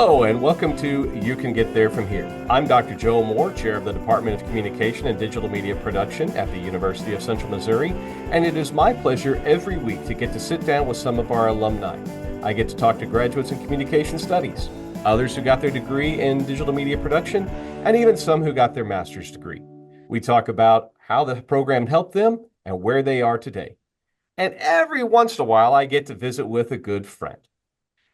Hello, and welcome to You Can Get There From Here. I'm Dr. Joe Moore, Chair of the Department of Communication and Digital Media Production at the University of Central Missouri, and it is my pleasure every week to get to sit down with some of our alumni. I get to talk to graduates in communication studies, others who got their degree in digital media production, and even some who got their master's degree. We talk about how the program helped them and where they are today. And every once in a while, I get to visit with a good friend.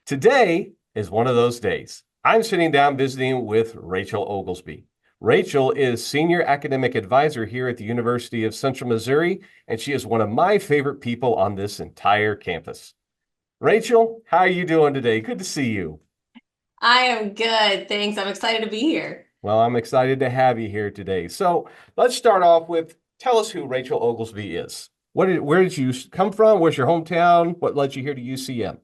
Today is one of those days. I'm sitting down visiting with Rachel Oglesby. Rachel is Senior Academic Advisor here at the University of Central Missouri, and she is one of my favorite people on this entire campus. Rachel, how are you doing today? Good to see you. I am good, thanks. I'm excited to be here. Well, I'm excited to have you here today. So let's start off with, tell us who Rachel Oglesby is. Where did you come from? Where's your hometown? What led you here to UCM?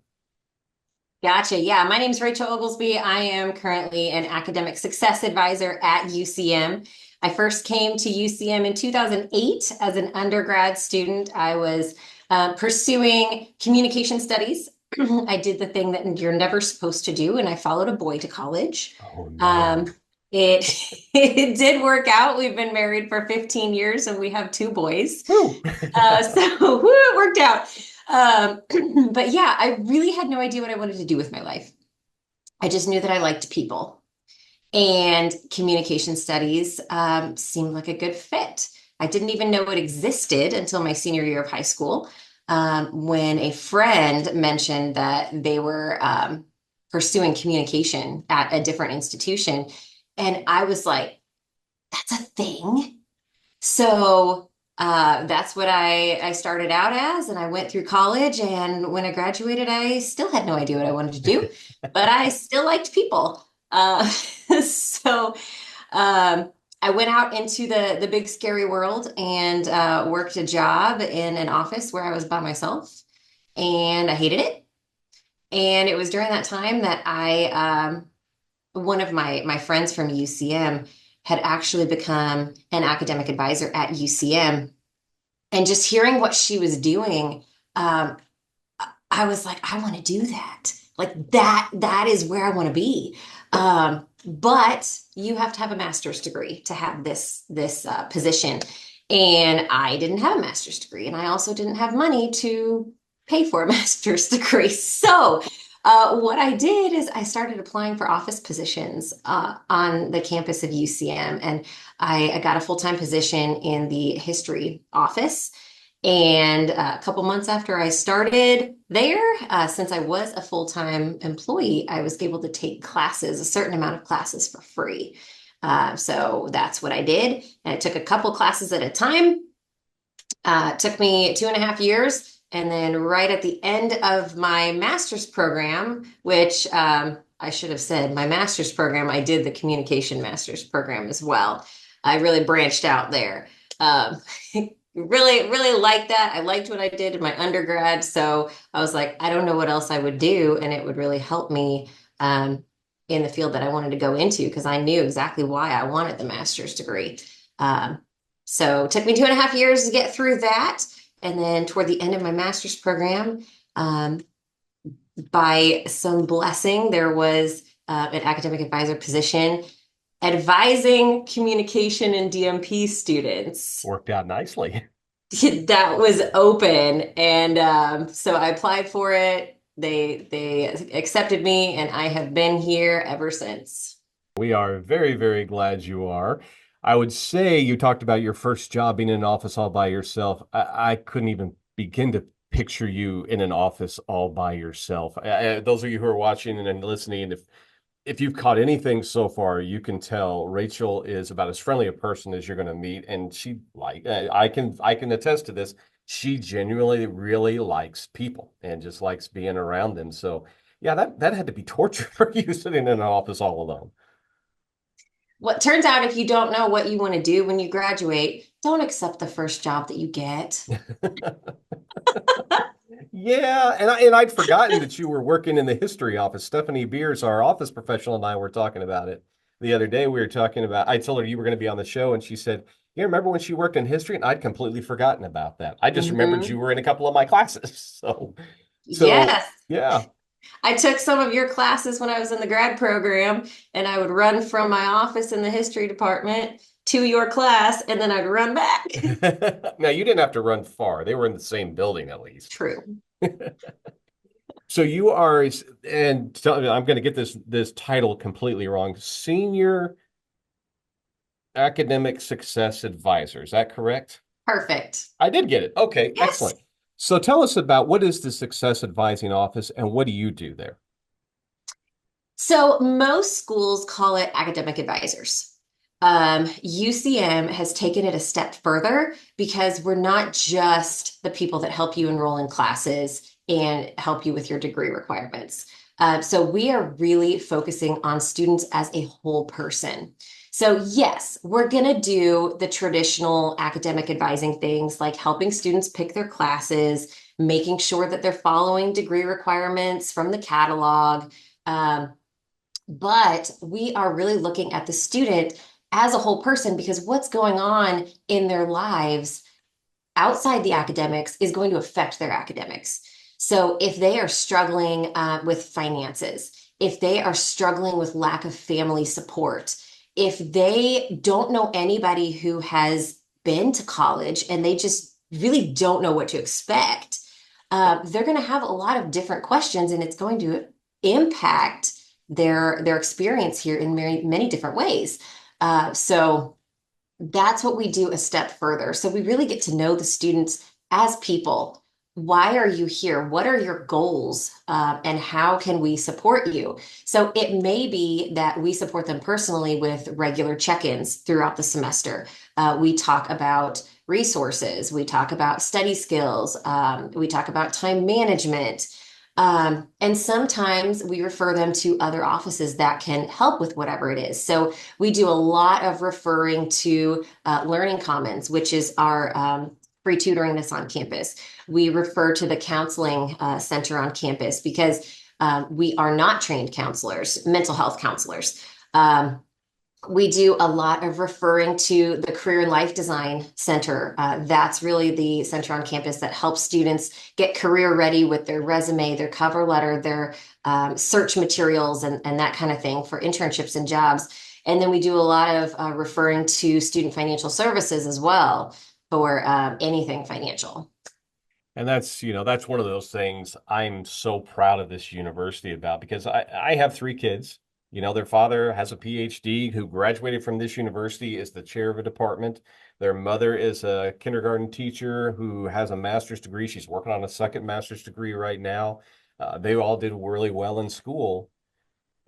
Gotcha. Yeah, my name is Rachel Oglesby. I am currently an academic success advisor at UCM. I first came to UCM in 2008 as an undergrad student. I was pursuing communication studies. I did the thing that you're never supposed to do, and I followed a boy to college. Oh, no. Um, it it did work out. We've been married for 15 years, and we have two boys. Whew. So woo, it worked out. But yeah, I really had no idea what I wanted to do with my life. I just knew that I liked people, and communication studies seemed like a good fit. I didn't even know it existed until my senior year of high school, when a friend mentioned that they were pursuing communication at a different institution. And I was like, that's a thing. So that's what I started out as, and I went through college. And when I graduated, I still had no idea what I wanted to do, but I still liked people. So I went out into the big scary world and worked a job in an office where I was by myself, and I hated it. And it was during that time that one of my friends from UCM had actually become an academic advisor at UCM. And just hearing what she was doing, I was like, I want to do that. Like that is where I want to be. But you have to have a master's degree to have this position. And I didn't have a master's degree, and I also didn't have money to pay for a master's degree. So what I did is I started applying for office positions on the campus of UCM, and I got a full-time position in the history office. And a couple months after I started there, since I was a full-time employee, I was able to take classes, a certain amount of classes for free. So that's what I did. And I took a couple classes at a time. It took me 2.5 years. And then right at the end of my master's program, which I should have said, my master's program, I did the communication master's program as well. I really branched out there. Really, really liked that. I liked what I did in my undergrad. So I was like, I don't know what else I would do. And it would really help me in the field that I wanted to go into, because I knew exactly why I wanted the master's degree. So it took me 2.5 years to get through that. And then toward the end of my master's program, by some blessing, there was an academic advisor position advising communication and DMP students Worked out nicely. that was open. And so I applied for it. They accepted me, and I have been here ever since. We are very, very glad you are. I would say you talked about your first job being in an office all by yourself. I couldn't even begin to picture you in an office all by yourself. Those of you who are watching and listening, if you've caught anything so far, you can tell Rachel is about as friendly a person as you're going to meet, and I can attest to this. She genuinely really likes people and just likes being around them. So yeah, that had to be torture for you sitting in an office all alone. What turns out, if you don't know what you want to do when you graduate, don't accept the first job that you get. Yeah, and I'd forgotten that you were working in the history office. Stephanie Beers, our office professional, and I were talking about it the other day. We were talking about, I told her you were going to be on the show, and she said, "Yeah, remember when she worked in history?" And I'd completely forgotten about that. I just remembered Hmm. you were in a couple of my classes. So Yes. yeah. I took some of your classes when I was in the grad program, and I would run from my office in the history department to your class, and then I'd run back. Now, you didn't have to run far. They were in the same building at least. True. So you are, and I'm going to get this title completely wrong. Senior Academic Success Advisor. Is that correct? Perfect. I did get it. Okay, Yes. excellent. So tell us about what is the Success Advising Office and what do you do there? So most schools call it academic advisors. UCM has taken it a step further because we're not just the people that help you enroll in classes and help you with your degree requirements. So we are really focusing on students as a whole person. So yes, we're going to do the traditional academic advising things like helping students pick their classes, making sure that they're following degree requirements from the catalog. Um, but we are really looking at the student as a whole person because what's going on in their lives outside the academics is going to affect their academics. So if they are struggling with finances, if they are struggling with lack of family support, if they don't know anybody who has been to college and they just really don't know what to expect, they're going to have a lot of different questions and it's going to impact their experience here in many different ways. So that's what we do a step further. So we really get to know the students as people. Why are you here? What are your goals? And how can we support you? So it may be that we support them personally with regular check-ins throughout the semester. We talk about resources. We talk about study skills. We talk about time management. And sometimes we refer them to other offices that can help with whatever it is. So we do a lot of referring to Learning Commons, which is our free tutoring that's on campus. We refer to the counseling center on campus because we are not trained counselors, mental health counselors. We do a lot of referring to the Career and Life Design Center. That's really the center on campus that helps students get career ready with their resume, their cover letter, their search materials, and that kind of thing for internships and jobs. And then we do a lot of referring to student financial services as well for anything financial. And that's one of those things I'm so proud of this university about because I have three kids. Their father has a PhD who graduated from this university, is the chair of a department. Their mother is a kindergarten teacher who has a master's degree. She's working on a second master's degree right now. They all did really well in school.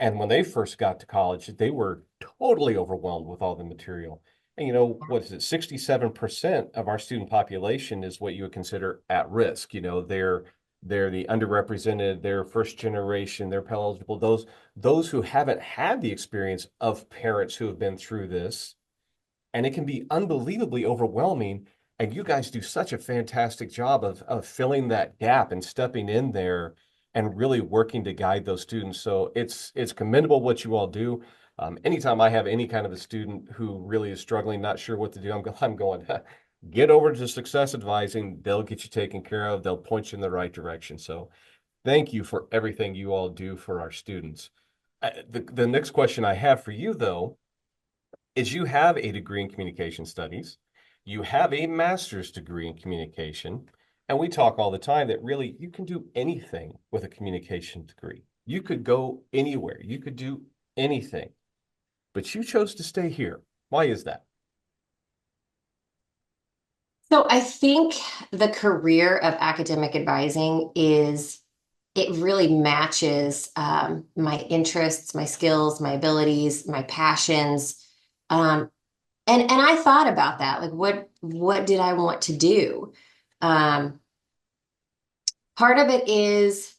And when they first got to college, they were totally overwhelmed with all the material. And what is it? 67% of our student population is what you would consider at risk. They're the underrepresented, they're first generation, they're Pell eligible, those who haven't had the experience of parents who have been through this. And it can be unbelievably overwhelming. And you guys do such a fantastic job of filling that gap and stepping in there and really working to guide those students. So it's commendable what you all do. Anytime I have any kind of a student who really is struggling, not sure what to do, I'm going, get over to Success Advising. They'll get you taken care of. They'll point you in the right direction. So thank you for everything you all do for our students. The next question I have for you, though, is you have a degree in communication studies, you have a master's degree in communication, and we talk all the time that really you can do anything with a communication degree. You could go anywhere, you could do anything, but you chose to stay here. Why is that? So I think the career of academic advising it really matches my interests, my skills, my abilities, my passions. Um, and I thought about that, like what did I want to do? Um, Part of it is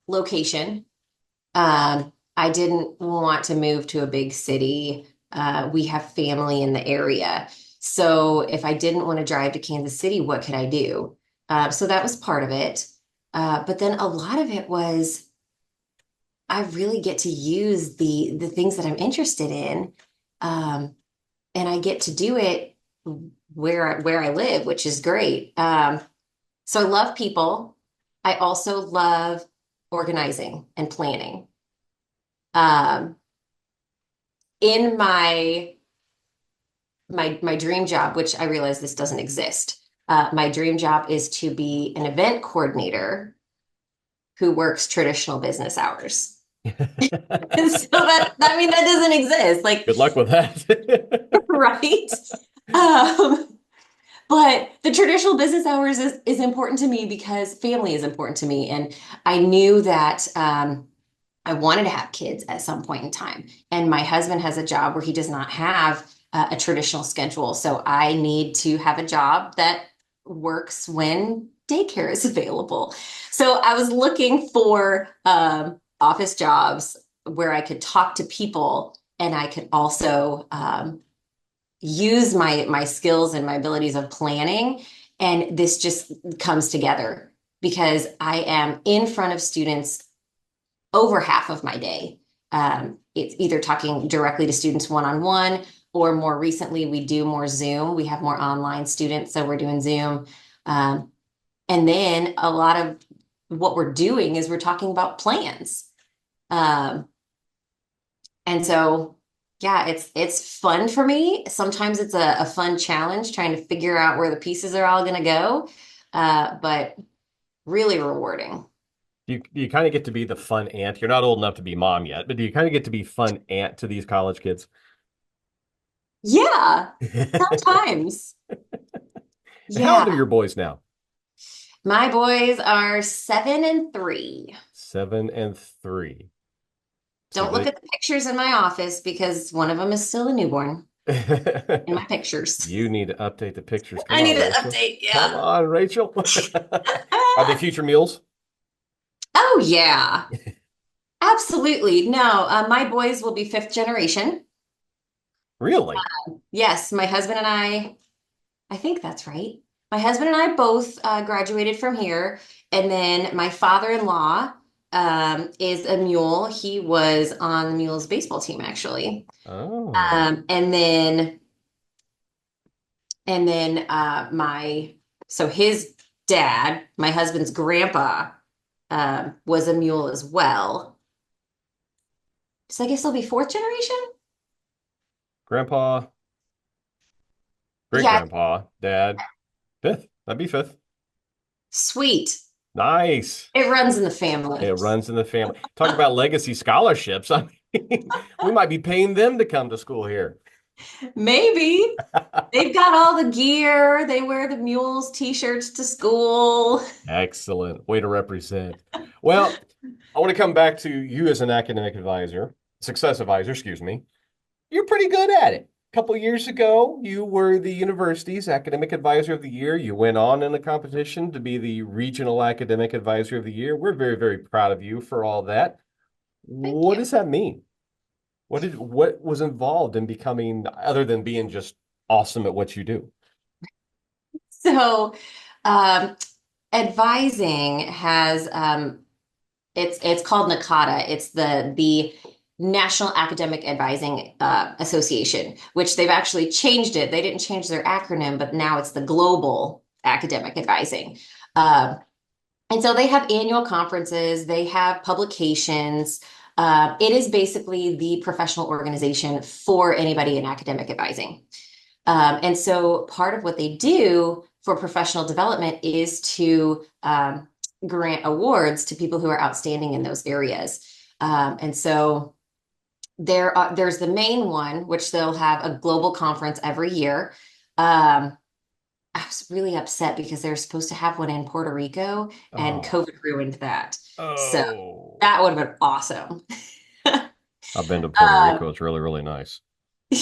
location. I didn't want to move to a big city. We have family in the area. So if I didn't want to drive to Kansas City, what could I do? So that was part of it. But then a lot of it was I really get to use the things that I'm interested in, um, and I get to do it where I live, which is great. So I love people. I also love organizing and planning. Um, in my dream job, which I realize this doesn't exist, my dream job is to be an event coordinator who works traditional business hours. And so I mean, that doesn't exist. Like, Good luck with that. right? Um, but the traditional business hours is important to me because family is important to me. And I knew that I wanted to have kids at some point in time. And my husband has a job where he does not have a traditional schedule. So I need to have a job that works when daycare is available. So I was looking for office jobs where I could talk to people and I could also use my skills and my abilities of planning. And this just comes together because I am in front of students over half of my day. It's either talking directly to students one-on-one, or more recently, we do more Zoom. We have more online students, so we're doing Zoom. And then a lot of what we're doing is we're talking about plans. Um, and so, yeah, it's fun for me. Sometimes it's a fun challenge trying to figure out where the pieces are all going to go, but really rewarding. You kind of get to be the fun aunt. You're not old enough to be mom yet, but do you kind of get to be fun aunt to these college kids? Yeah, sometimes. How old Yeah. are your boys now? My boys are 7 and 3. 7 and 3. So Don't look they at the pictures in my office because one of them is still a newborn in my pictures. you need to update the pictures. Come I need on, to Rachel. update. Come Yeah. on, Rachel. Are they future mules? Oh, yeah. Absolutely. No, my boys will be fifth generation. Really? Yes, my husband and I think that's right. My husband and I both graduated from here. And then my father-in-law is a mule. He was on the Mules baseball team, actually. Oh, Um, and then and then so his dad, my husband's grandpa, was a mule as well. So I guess they'll be fourth generation. grandpa, great Yeah, grandpa, dad, fifth. That'd be fifth. sweet. Nice. It runs in the It family. runs in the family. Talk about legacy scholarships. I mean, we might be paying them to come to school here. Maybe they've got all the gear. They wear the mules t-shirts to school. Excellent. Way to represent. Well, I want to come back to you as an academic advisor, success advisor, excuse me. You're pretty good at it. A couple years ago, you were the university's academic advisor of the year. You went on in the competition to be the regional academic advisor of the year. We're very, very proud of you for all that. Thank What you. does that mean? What was involved in becoming, other than being just awesome at what you do? So, um, advising has it's called NACADA. It's the National Academic Advising Association, which they've actually changed it. They didn't change their acronym, but now it's the Global Academic Advising. Um, and so they have annual conferences, they have publications. It is basically the professional organization for anybody in academic advising. And so part of what they do for professional development is to grant awards to people who are outstanding in those areas. And so there's the main one, which they'll have a global conference every year. I was really upset because they were supposed to have one in Puerto Rico and Oh, COVID ruined that. So oh. that would have been awesome. I've been to Puerto Rico. Um, It's really, really nice. Not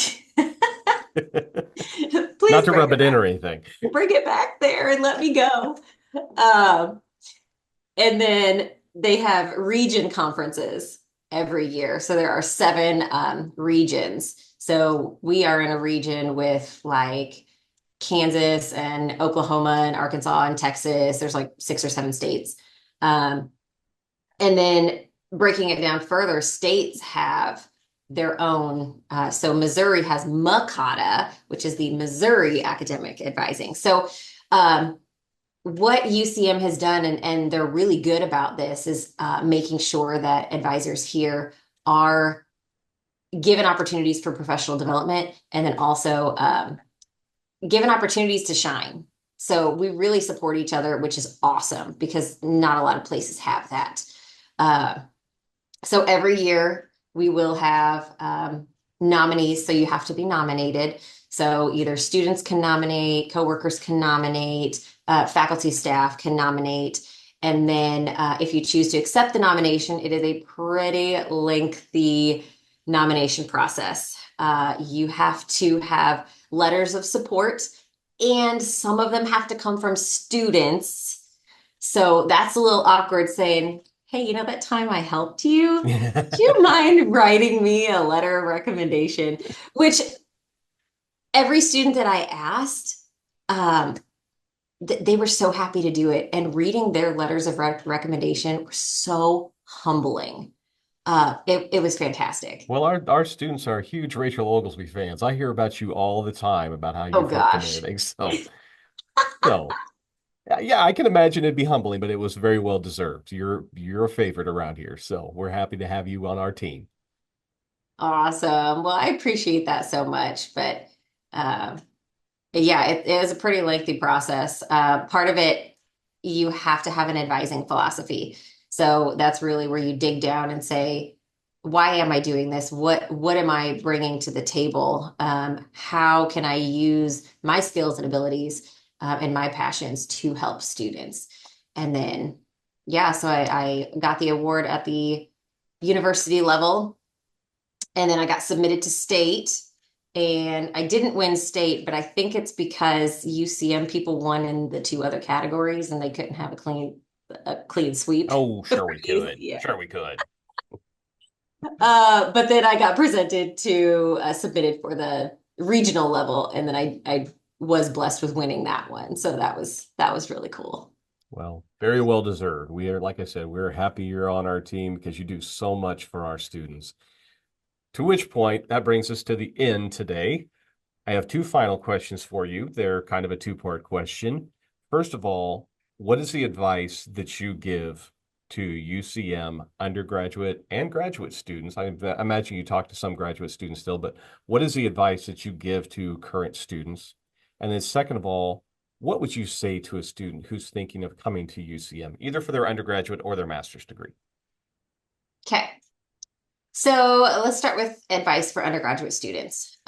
please to rub it in or anything. bring it back there and let me go. Um, and then they have region conferences every year. So there are 7 regions. So we are in a region with like Kansas and Oklahoma and Arkansas and Texas. There's like 6 or 7 states. Um, and then breaking it down further, states have their own. So Missouri has MACADA, which is the Missouri Academic Advising. So um, what UCM has done, and they're really good about this, is making sure that advisors here are given opportunities for professional development and then also given opportunities to shine. So we really support each other, which is awesome because not a lot of places have that. Uh, so every year we will have nominees. So you have to be nominated. So either students can nominate, coworkers can nominate, faculty staff can nominate. And then if you choose to accept the nomination, it is a pretty lengthy nomination process. You have to have letters of support, and some of them have to come from students. So that's a little awkward saying, hey, you know that time I helped you? Do you mind writing me a letter of recommendation? Which every student that I asked, um, they were so happy to do it. And reading their letters of recommendation were so humbling. It was fantastic. Well, our students are huge Rachel Oglesby fans. I hear about you all the time about how Oh you've helped them and gosh. everything. So yeah, I can imagine it'd be humbling, but it was very well deserved. You're a favorite around here, so we're happy to have you on our team. Awesome. Well, I appreciate that so much. But uh, yeah, it was a pretty lengthy process. Part of it, you have to have an advising philosophy. So that's really where you dig down and say, why am I doing this? What am I bringing to the table? How can I use my skills and abilities and my passions to help students? And then, yeah, so I got the award at the university level, and then I got submitted to state. And I didn't win state, but I think it's because UCM people won in the two other categories and they couldn't have a clean sweep Oh, for sure we could. UCM. Sure we could. But then I got presented to submitted for the regional level, and then I was blessed with winning that one. So that was really cool. Well, very well deserved. We are, like I said, we're happy you're on our team because you do so much for our students. To which point, that brings us to the end today. I have two final questions for you. They're kind of a two-part question. First of all, what is the advice that you give to UCM undergraduate and graduate students? I imagine you talk to some graduate students still, but what is the advice that you give to current students? And then second of all, what would you say to a student who's thinking of coming to UCM, either for their undergraduate or their master's degree? Okay. So let's start with advice for undergraduate students.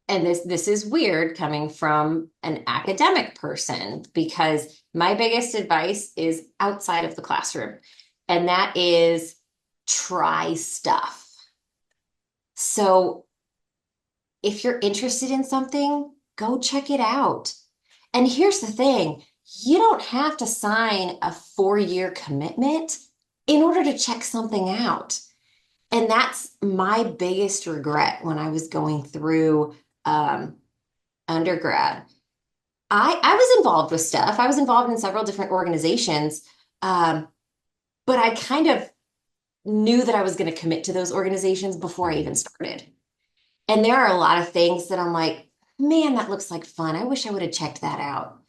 And this is weird coming from an academic person because my biggest advice is outside of the classroom, and that is try stuff. So if you're interested in something, go check it out. And here's the thing, you don't have to sign a 4-year commitment in order to check something out. And that's my biggest regret when I was going through um, undergrad. I was involved with stuff. I was involved in several different organizations, um, but I kind of knew that I was going to commit to those organizations before I even started. And there are a lot of things that I'm like, man, that looks like fun. I wish I would have checked that out.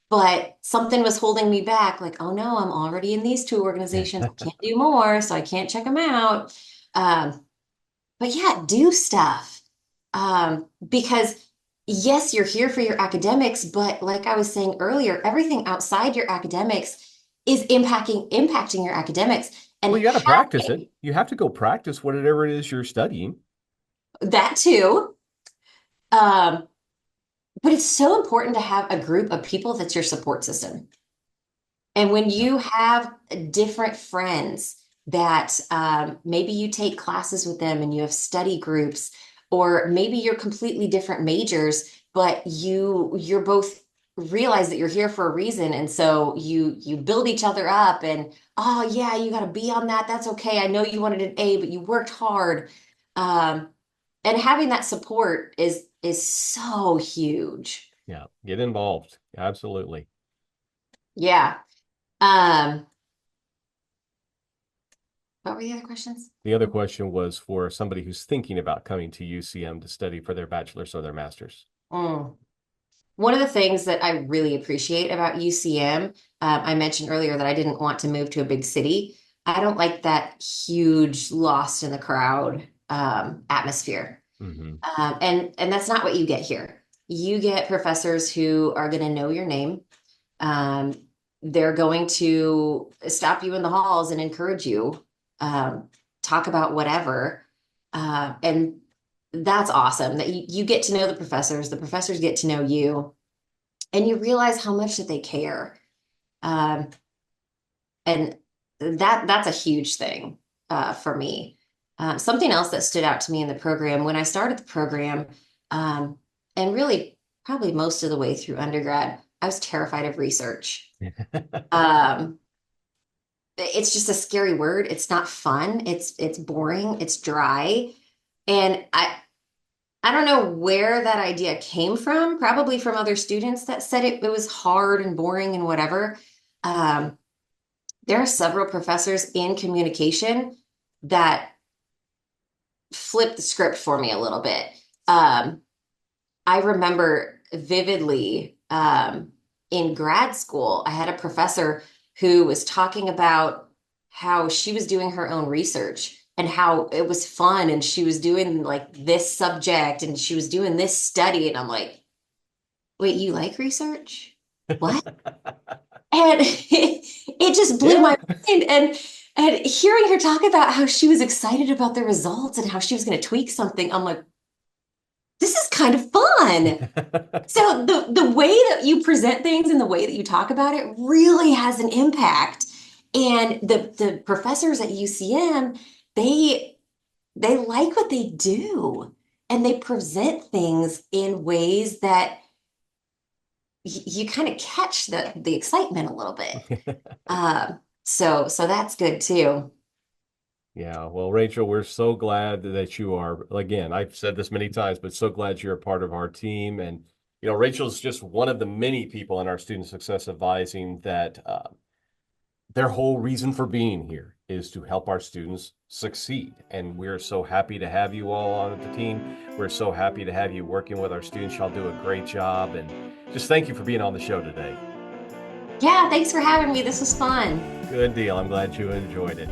But something was holding me back, like, oh no, I'm already in these two organizations. I can't do more, so I can't check them out. Um, but yeah, do stuff. Because yes, you're here for your academics, but like I was saying earlier, everything outside your academics is impacting your academics. Well, And you got to practice it. You have to go practice whatever it is you're studying. that too. Um, but it's so important to have a group of people that's your support system. And when Yeah. you have different friends that maybe you take classes with them and you have study groups, or maybe you're completely different majors, but you're both realize that you're here for a reason, and so you build each other up. And oh yeah, you got to be on that. That's okay. I know you wanted an A, but you worked hard. Um, and having that support is so huge. Yeah. Get involved. Absolutely. Yeah. Um, what were the other questions? The other question was for somebody who's thinking about coming to UCM to study for their bachelor's or their master's. Mm. One of the things that I really appreciate about UCM, I mentioned earlier that I didn't want to move to a big city. I don't like that huge lost in the crowd atmosphere. Hmm. And that's not what you get here. You get professors who are going to know your name. Um, they're going to stop you in the halls and encourage you, talk about whatever. And that's awesome that you get to know the professors get to know you, and you realize how much that they care. Um, and that's a huge thing for me. Something else that stood out to me in the program when I started the program, um, and really probably most of the way through undergrad, I was terrified of research. Um, it's just a scary word. It's not fun. It's boring. It's dry. And I don't know where that idea came from, probably from other students that said it was hard and boring and whatever. Um, there are several professors in communication that flipped the script for me a little bit. Um, I remember vividly in grad school, I had a professor who was talking about how she was doing her own research and how it was fun and she was doing like this subject and she was doing this study. And I'm like, wait, you like research? What? And it just blew Yeah. my mind. And hearing her talk about how she was excited about the results and how she was going to tweak something, I'm like, this is kind of fun. So the way that you present things and the way that you talk about it really has an impact. And the professors at UCM, they they like what they do, and they present things in ways that you kind of catch the excitement a little bit. So that's good too. Yeah, well, Rachel, we're so glad that you are, again, I've said this many times, but so glad you're a part of our team. And, Rachel's just one of the many people in our student success advising that their whole reason for being here is to help our students succeed. And we're so happy to have you all on the team. We're so happy to have you working with our students. Y'all do a great job. And just thank you for being on the show today. Yeah, thanks for having me. This was fun. Good deal. I'm glad you enjoyed it.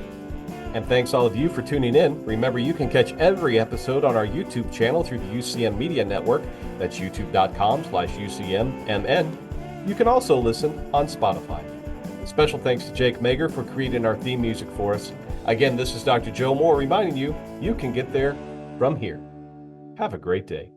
And thanks all of you for tuning in. Remember, you can catch every episode on our YouTube channel through the UCM Media Network. That's youtube.com/UCMMN. You can also listen on Spotify. Special thanks to Jake Mager for creating our theme music for us. Again, this is Dr. Joe Moore reminding you, you can get there from here. Have a great day.